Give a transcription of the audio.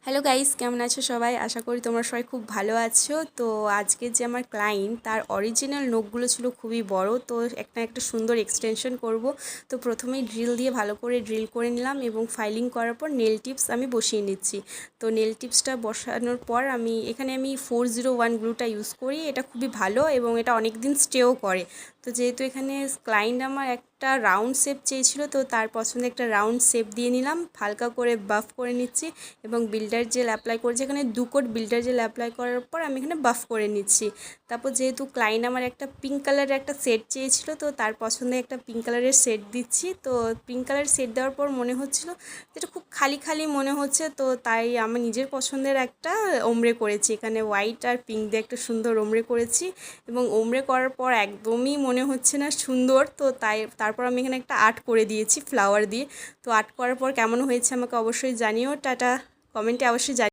Hello guys, কেমন আছো সবাই? আশা করি তোমরা সবাই খুব ভালো আছো। তো আজকে যে আমার ক্লায়েন্ট, তার অরিজিনাল নখগুলো ছিল খুবই বড়, তো একটা সুন্দর এক্সটেনশন করব। তো প্রথমেই ড্রিল দিয়ে ভালো করে ড্রিল করে নিলাম এবং ফাইলিং করার পর নেল টিপস আমি বসিয়ে নিচ্ছি। তো নেল টিপসটা বসানোর পর এখানে আমি 401 গ্লুটা ইউজ করি। এটা খুবই ভালো এবং এটা অনেক দিন স্টেও করে। তো যেহেতু এখানে ক্লায়েন্ট আমার একটা রাউন্ড শেপ চেয়েছিল, তো তার পছন্দে একটা রাউন্ড শেপ দিয়ে নিলাম, হালকা করে বাফ করে নিচ্ছি এবং বিল্ডার জেল অ্যাপ্লাই করেছি। এখানে 2 কোট বিল্ডার জেল অ্যাপ্লাই করার পর আমি এখানে বাফ করে নিচ্ছি। তারপর যেহেতু ক্লায়েন্ট আমার একটা পিঙ্ক কালারের একটা সেট চেয়েছিল, তো তার পছন্দে একটা পিঙ্ক কালারের সেট দিচ্ছি। তো পিঙ্ক কালারের সেট দেওয়ার পর মনে হচ্ছিল যেটা খুব খালি খালি মনে হচ্ছে, তো তাই আমার নিজের পছন্দের একটা ওমরে করেছি। এখানে হোয়াইট আর পিঙ্ক দিয়ে একটা সুন্দর ওমরে করেছি এবং ওমরে করার পর একদমই মনে হচ্ছে না সুন্দর, তো তারপর আমি এখানে একটা আর্ট করে দিয়েছি ফ্লাওয়ার দিয়ে। তো আর্ট করার পর কেমন হয়েছে আমাকে অবশ্যই জানিও। টাটা, কমেন্টে অবশ্যই জানিও।